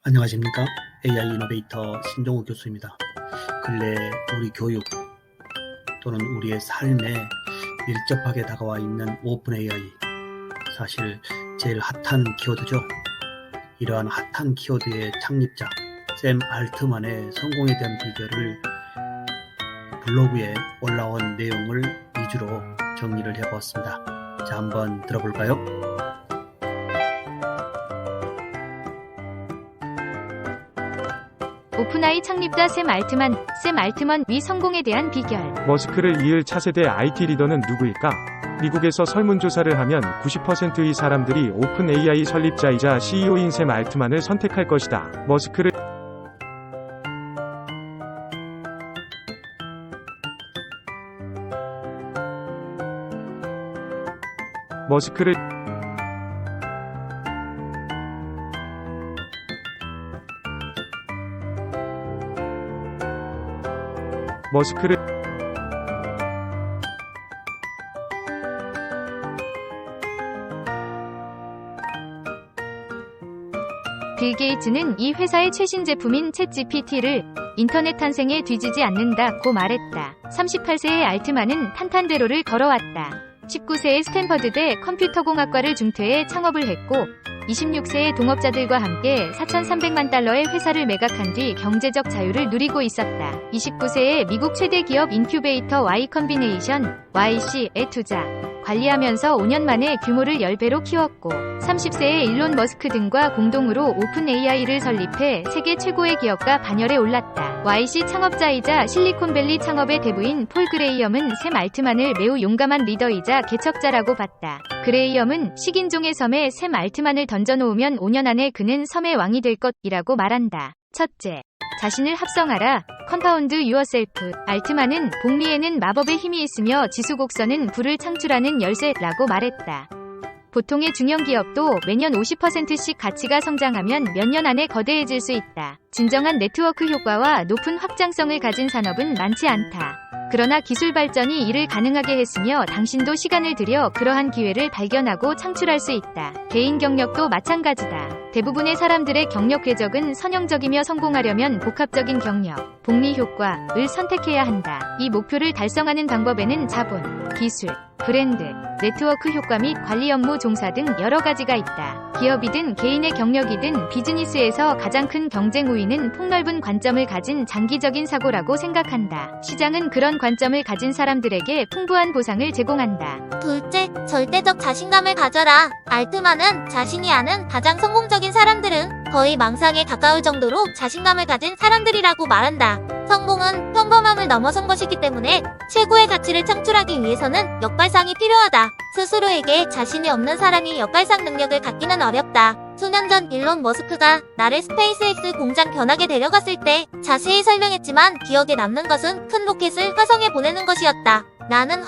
안녕하십니까? AI 이노베이터 신종우 교수입니다. 근래 우리 교육 또는 우리의 삶에 밀접하게 다가와 있는 오픈 AI, 사실 제일 핫한 키워드죠. 이러한 핫한 키워드의 창립자 샘 알트만의 성공에 대한 비결을 블로그에 올라온 내용을 위주로 정리를 해보았습니다. 자, 한번 들어볼까요? 오픈AI 창립자 샘 알트먼의 성공에 대한 비결. 머스크를 이을 차세대 IT 리더는 누구일까? 미국에서 설문조사를 하면 90%의 사람들이 오픈 AI 설립자이자 CEO인 샘 알트만을 선택할 것이다. 머스크를 빌 게이츠는 이 회사의 최신 제품인 챗GPT를 인터넷 탄생에 뒤지지 않는다고 말했다. 38세의 알트만은 탄탄대로를 걸어왔다. 19세에 스탠퍼드대 컴퓨터공학과를 중퇴해 창업을 했고 26세의 동업자들과 함께 4,300만 달러의 회사를 매각한 뒤 경제적 자유를 누리고 있었다. 29세에 미국 최대 기업 인큐베이터 Y 컨비네이션 YC에 투자, 관리하면서 5년 만에 규모를 10배로 키웠고 30세에 일론 머스크 등과 공동으로 오픈 AI를 설립해 세계 최고의 기업가 반열에 올랐다. YC 창업자이자 실리콘밸리 창업의 대부인 폴 그레이엄은 샘 알트만을 매우 용감한 리더이자 개척자라고 봤다. 그레이엄은 식인종의 섬에 샘 알트만을 던져놓으면 5년 안에 그는 섬의 왕이 될 것이라고 말한다. 첫째, 자신을 합성하라. 컴파운드 유어셀프. 알트만은 복리에는 마법의 힘이 있으며 지수곡선은 부를 창출하는 열쇠라고 말했다. 보통의 중형 기업도 매년 50%씩 가치가 성장하면 몇 년 안에 거대해질 수 있다. 진정한 네트워크 효과와 높은 확장성을 가진 산업은 많지 않다. 그러나 기술 발전이 이를 가능하게 했으며 당신도 시간을 들여 그러한 기회를 발견하고 창출할 수 있다. 개인 경력도 마찬가지다. 대부분의 사람들의 경력 궤적은 선형적이며 성공하려면 복합적인 경력, 복리 효과를 선택해야 한다. 이 목표를 달성하는 방법에는 자본, 기술, 브랜드, 네트워크 효과 및 관리 업무 종사 등 여러 가지가 있다. 기업이든 개인의 경력이든 비즈니스에서 가장 큰 경쟁 우위는 폭넓은 관점을 가진 장기적인 사고라고 생각한다. 시장은 그런 관점을 가진 사람들에게 풍부한 보상을 제공한다. 둘째, 절대적 자신감을 가져라. 알트만은 자신이 아는 가장 성공적인 사람들은 거의 망상에 가까울 정도로 자신감을 가진 사람들이라고 말한다. 성공은 평범함을 넘어선 것이기 때문에 최고의 가치를 창출하기 위해서는 역발상이 필요하다. 스스로에게 자신이 없는 사람이 역발상 능력을 갖기는 어렵다. 수년 전 일론 머스크가 나를 스페이스X 공장 견학에 데려갔을 때 자세히 설명했지만 기억에 남는 것은 큰 로켓을 화성에 보내는 것이었다. 나는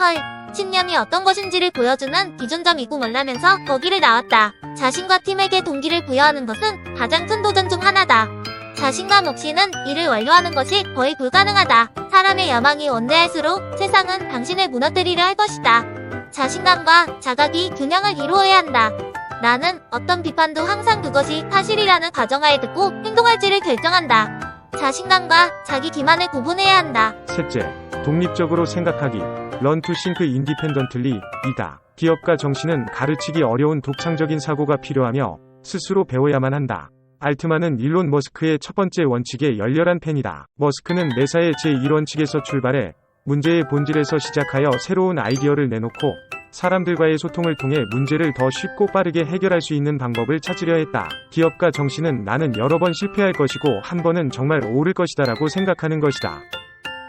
신념이 어떤 것인지를 보여주는 기준점이고 몰라면서 거기를 나왔다. 자신과 팀에게 동기를 부여하는 것은 가장 큰 도전 중 하나다. 자신감 없이는 이를 완료하는 것이 거의 불가능하다. 사람의 야망이 원대할수록 세상은 당신을 무너뜨리려 할 것이다. 자신감과 자각이 균형을 이루어야 한다. 나는 어떤 비판도 항상 그것이 사실이라는 가정하에 듣고 행동할지를 결정한다. 자신감과 자기 기만을 구분해야 한다. 셋째, 독립적으로 생각하기. Learn to think independently 이다. 기업가 정신은 가르치기 어려운 독창적인 사고가 필요하며 스스로 배워야만 한다. 알트만은 일론 머스크의 첫 번째 원칙의 열렬한 팬이다. 머스크는 매사의 제1원칙에서 출발해 문제의 본질에서 시작하여 새로운 아이디어를 내놓고 사람들과의 소통을 통해 문제를 더 쉽고 빠르게 해결할 수 있는 방법을 찾으려 했다. 기업가 정신은 나는 여러 번 실패할 것이고 한 번은 정말 오를 것이다라고 생각하는 것이다.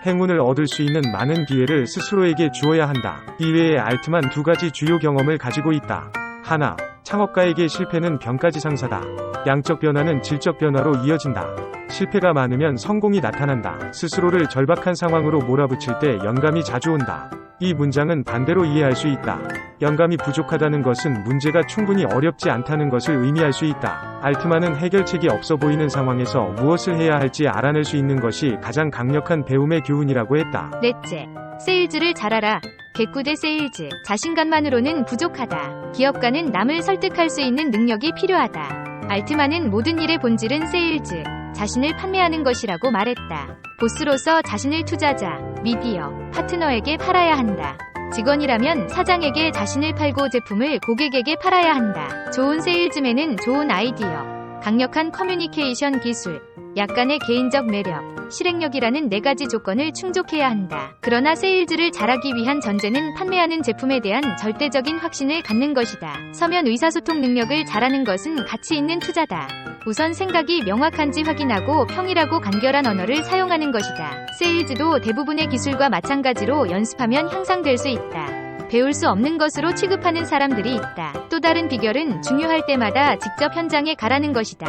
행운을 얻을 수 있는 많은 기회를 스스로에게 주어야 한다. 이외에 알트만 두 가지 주요 경험을 가지고 있다. 하나, 창업가에게 실패는 병가지상사다. 양적 변화는 질적 변화로 이어진다. 실패가 많으면 성공이 나타난다. 스스로를 절박한 상황으로 몰아붙일 때 영감이 자주 온다. 이 문장은 반대로 이해할 수 있다. 영감이 부족하다는 것은 문제가 충분히 어렵지 않다는 것을 의미할 수 있다. 알트만은 해결책이 없어 보이는 상황에서 무엇을 해야 할지 알아낼 수 있는 것이 가장 강력한 배움의 교훈이라고 했다. 넷째, 세일즈를 잘하라. 개꾸대 세일즈. 자신감만으로는 부족하다. 기업가는 남을 설득할 수 있는 능력이 필요하다. 알트만은 모든 일의 본질은 세일즈, 자신을 판매하는 것이라고 말했다. 보스로서 자신을 투자자, 미디어, 파트너에게 팔아야 한다. 직원이라면 사장에게 자신을 팔고 제품을 고객에게 팔아야 한다. 좋은 세일즈맨은 좋은 아이디어, 강력한 커뮤니케이션 기술, 약간의 개인적 매력, 실행력이라는 4가지 조건을 충족해야 한다. 그러나 세일즈를 잘하기 위한 전제는 판매하는 제품에 대한 절대적인 확신을 갖는 것이다. 서면 의사소통 능력을 잘하는 것은 가치 있는 투자다. 우선 생각이 명확한지 확인하고 평일하고 간결한 언어를 사용하는 것이다. 세일즈도 대부분의 기술과 마찬가지로 연습하면 향상될 수 있다. 배울 수 없는 것으로 취급하는 사람들이 있다. 또 다른 비결은 중요할 때마다 직접 현장에 가라는 것이다.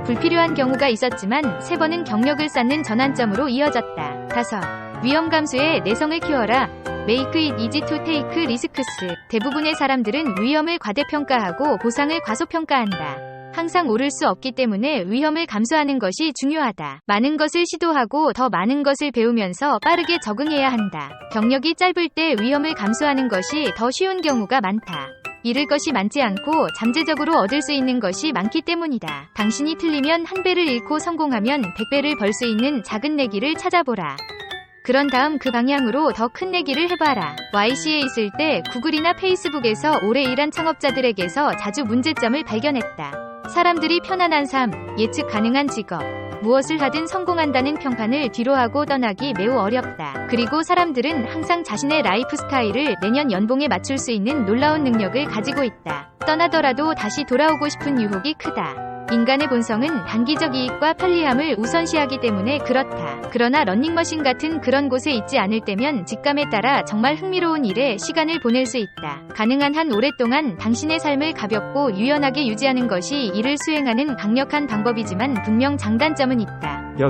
불필요한 경우가 있었지만 3번은 경력을 쌓는 전환점으로 이어졌다. 5. 위험 감수에 내성을 키워라. Make it easy to take risks. 대부분의 사람들은 위험을 과대평가하고 보상을 과소평가한다. 항상 오를 수 없기 때문에 위험을 감수하는 것이 중요하다. 많은 것을 시도하고 더 많은 것을 배우면서 빠르게 적응해야 한다. 경력이 짧을 때 위험을 감수하는 것이 더 쉬운 경우가 많다. 잃을 것이 많지 않고 잠재적으로 얻을 수 있는 것이 많기 때문이다. 당신이 틀리면 1배를 잃고 성공하면 100배를 벌 수 있는 작은 내기를 찾아보라. 그런 다음 그 방향으로 더 큰 내기를 해봐라. YC에 있을 때 구글이나 페이스북에서 오래 일한 창업자들에게서 자주 문제점을 발견했다. 사람들이 편안한 삶, 예측 가능한 직업, 무엇을 하든 성공한다는 평판을 뒤로하고 떠나기 매우 어렵다. 그리고 사람들은 항상 자신의 라이프 스타일을 매년 연봉에 맞출 수 있는 놀라운 능력을 가지고 있다. 떠나더라도 다시 돌아오고 싶은 유혹이 크다. 인간의 본성은 단기적 이익과 편리함을 우선시하기 때문에 그렇다. 그러나 러닝머신 같은 그런 곳에 있지 않을 때면 직감에 따라 정말 흥미로운 일에 시간을 보낼 수 있다. 가능한 한 오랫동안 당신의 삶을 가볍고 유연하게 유지하는 것이 이를 수행하는 강력한 방법이지만 분명 장단점은 있다. 6.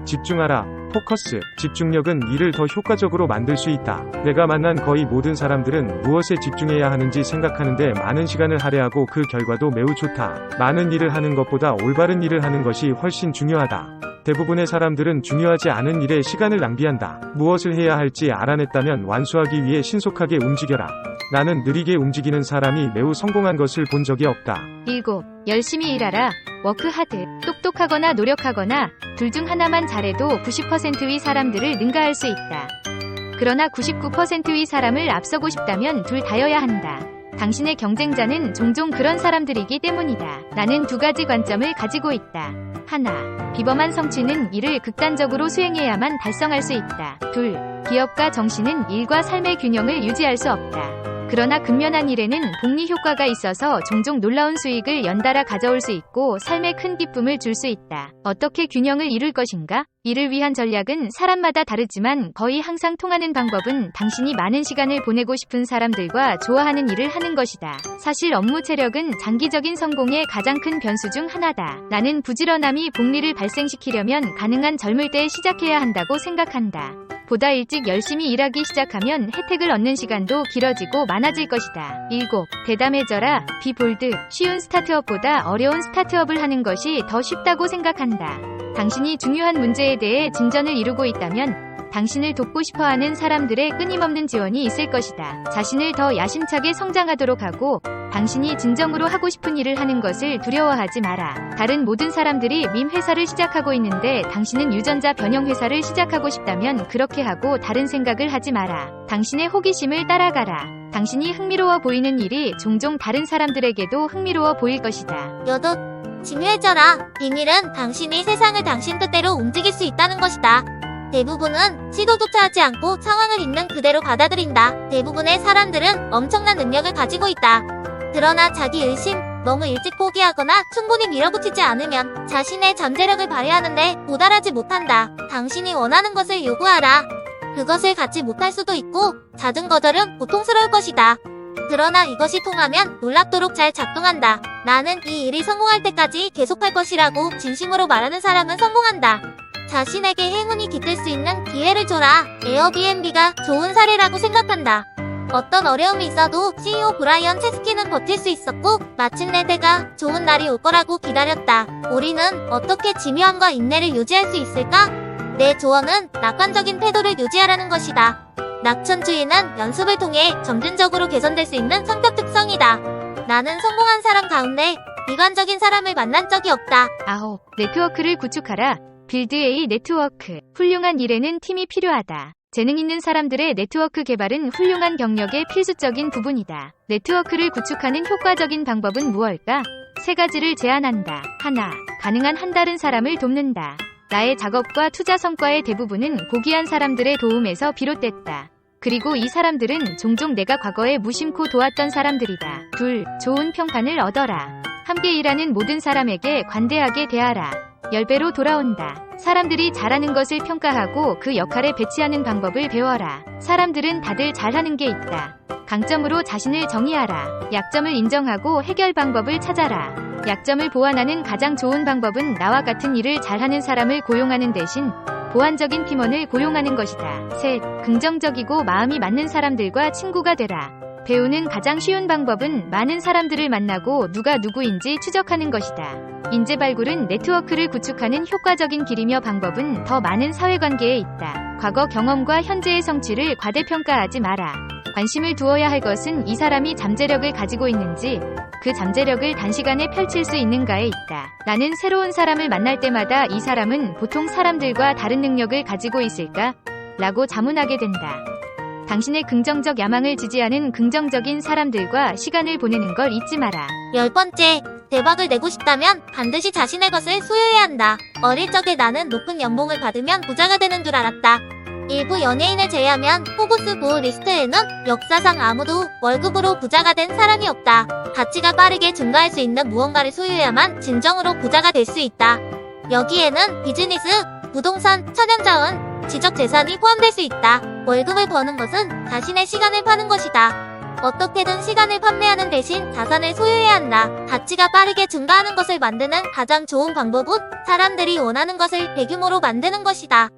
집중하라. 포커스. 집중력은 일을 더 효과적으로 만들 수 있다. 내가 만난 거의 모든 사람들은 무엇에 집중해야 하는지 생각하는데 많은 시간을 할애하고 그 결과도 매우 좋다. 많은 일을 하는 것보다 올바른 일을 하는 것이 훨씬 중요하다. 대부분의 사람들은 중요하지 않은 일에 시간을 낭비한다. 무엇을 해야 할지 알아냈다면 완수하기 위해 신속하게 움직여라. 나는 느리게 움직이는 사람이 매우 성공한 것을 본 적이 없다. 7. 열심히 일하라. 워크하드. 똑똑하거나 노력하거나 둘 중 하나만 잘해도 90%의 사람들을 능가할 수 있다. 그러나 99%의 사람을 앞서고 싶다면 둘 다여야 한다. 당신의 경쟁자는 종종 그런 사람들이기 때문이다. 나는 2가지 관점을 가지고 있다. 하나, 비범한 성취는 일을 극단적으로 수행해야만 달성할 수 있다. 2. 기업가 정신은 일과 삶의 균형을 유지할 수 없다. 그러나 근면한 일에는 복리 효과가 있어서 종종 놀라운 수익을 연달아 가져올 수 있고 삶에 큰 기쁨을 줄 수 있다. 어떻게 균형을 이룰 것인가? 이를 위한 전략은 사람마다 다르지만 거의 항상 통하는 방법은 당신이 많은 시간을 보내고 싶은 사람들과 좋아하는 일을 하는 것이다. 사실 업무 체력은 장기적인 성공의 가장 큰 변수 중 하나다. 나는 부지런함이 복리를 발생시키려면 가능한 젊을 때 시작해야 한다고 생각한다. 보다 일찍 열심히 일하기 시작하면 혜택을 얻는 시간도 길어지고 많아질 것이다. 7. 대담해져라. 비 볼드. 쉬운 스타트업보다 어려운 스타트업을 하는 것이 더 쉽다고 생각한다. 당신이 중요한 문제에 대해 진전을 이루고 있다면 당신을 돕고 싶어하는 사람들의 끊임없는 지원이 있을 것이다. 자신을 더 야심차게 성장하도록 하고 당신이 진정으로 하고 싶은 일을 하는 것을 두려워하지 마라. 다른 모든 사람들이 밈 회사를 시작하고 있는데 당신은 유전자 변형 회사를 시작하고 싶다면 그렇게 하고 다른 생각을 하지 마라. 당신의 호기심을 따라가라. 당신이 흥미로워 보이는 일이 종종 다른 사람들에게도 흥미로워 보일 것이다. 8. 진유해져라. 비밀은 당신이 세상을 당신 뜻대로 움직일 수 있다는 것이다. 대부분은 시도조차 하지 않고 상황을 있는 그대로 받아들인다. 대부분의 사람들은 엄청난 능력을 가지고 있다. 그러나 자기 의심, 너무 일찍 포기하거나 충분히 밀어붙이지 않으면 자신의 잠재력을 발휘하는데 도달하지 못한다. 당신이 원하는 것을 요구하라. 그것을 갖지 못할 수도 있고 잦은 거절은 고통스러울 것이다. 그러나 이것이 통하면 놀랍도록 잘 작동한다. 나는 이 일이 성공할 때까지 계속할 것이라고 진심으로 말하는 사람은 성공한다. 자신에게 행운이 깃들 수 있는 기회를 줘라. 에어비앤비가 좋은 사례라고 생각한다. 어떤 어려움이 있어도 CEO 브라이언 체스키는 버틸 수 있었고 마침내 때가 좋은 날이 올 거라고 기다렸다. 우리는 어떻게 지묘함과 인내를 유지할 수 있을까? 내 조언은 낙관적인 태도를 유지하라는 것이다. 낙천주의는 연습을 통해 점진적으로 개선될 수 있는 성격 특성이다. 나는 성공한 사람 가운데 비관적인 사람을 만난 적이 없다. 9. 네트워크를 구축하라. 빌드 A 네트워크. 훌륭한 일에는 팀이 필요하다. 재능 있는 사람들의 네트워크 개발은 훌륭한 경력의 필수적인 부분이다. 네트워크를 구축하는 효과적인 방법은 무엇일까? 세 가지를 제안한다. 하나, 가능한 한 다른 사람을 돕는다. 나의 작업과 투자 성과의 대부분은 고귀한 사람들의 도움에서 비롯됐다. 그리고 이 사람들은 종종 내가 과거에 무심코 도왔던 사람들이다. 둘, 좋은 평판을 얻어라. 함께 일하는 모든 사람에게 관대하게 대하라. 10배로 돌아온다. 사람들이 잘하는 것을 평가하고 그 역할에 배치하는 방법을 배워라. 사람들은 다들 잘하는 게 있다. 강점으로 자신을 정의하라. 약점을 인정하고 해결 방법을 찾아라. 약점을 보완하는 가장 좋은 방법은 나와 같은 일을 잘하는 사람을 고용하는 대신 보완적인 팀원을 고용하는 것이다. 셋, 긍정적이고 마음이 맞는 사람들과 친구가 되라. 배우는 가장 쉬운 방법은 많은 사람들을 만나고 누가 누구인지 추적하는 것이다. 인재 발굴은 네트워크를 구축하는 효과적인 길이며 방법은 더 많은 사회관계에 있다. 과거 경험과 현재의 성취를 과대평가하지 마라. 관심을 두어야 할 것은 이 사람이 잠재력을 가지고 있는지, 그 잠재력을 단시간에 펼칠 수 있는가에 있다. 나는 새로운 사람을 만날 때마다 이 사람은 보통 사람들과 다른 능력을 가지고 있을까? 라고 자문하게 된다. 당신의 긍정적 야망을 지지하는 긍정적인 사람들과 시간을 보내는 걸 잊지 마라. 10번째, 대박을 내고 싶다면 반드시 자신의 것을 소유해야 한다. 어릴 적에 나는 높은 연봉을 받으면 부자가 되는 줄 알았다. 일부 연예인을 제외하면 포브스 구 리스트에는 역사상 아무도 월급으로 부자가 된 사람이 없다. 가치가 빠르게 증가할 수 있는 무언가를 소유해야만 진정으로 부자가 될 수 있다. 여기에는 비즈니스, 부동산, 천연자원, 지적재산이 포함될 수 있다. 월급을 버는 것은 자신의 시간을 파는 것이다. 어떻게든 시간을 판매하는 대신 자산을 소유해야 한다. 가치가 빠르게 증가하는 것을 만드는 가장 좋은 방법은 사람들이 원하는 것을 대규모로 만드는 것이다.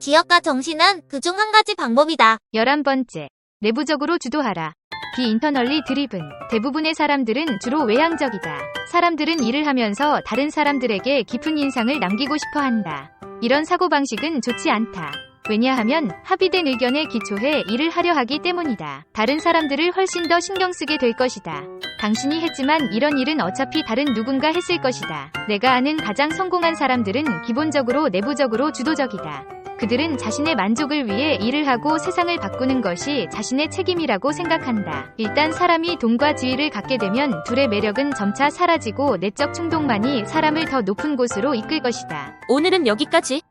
기업가 정신은 그중 한 가지 방법이다. 11번째, 내부적으로 주도하라. 비인터널리 드리븐. 대부분의 사람들은 주로 외향적이다. 사람들은 일을 하면서 다른 사람들에게 깊은 인상을 남기고 싶어 한다. 이런 사고방식은 좋지 않다. 왜냐하면 합의된 의견에 기초해 일을 하려 하기 때문이다. 다른 사람들을 훨씬 더 신경 쓰게 될 것이다. 당신이 했지만 이런 일은 어차피 다른 누군가 했을 것이다. 내가 아는 가장 성공한 사람들은 기본적으로 내부적으로 주도적이다. 그들은 자신의 만족을 위해 일을 하고 세상을 바꾸는 것이 자신의 책임이라고 생각한다. 일단 사람이 돈과 지위를 갖게 되면 둘의 매력은 점차 사라지고 내적 충동만이 사람을 더 높은 곳으로 이끌 것이다. 오늘은 여기까지.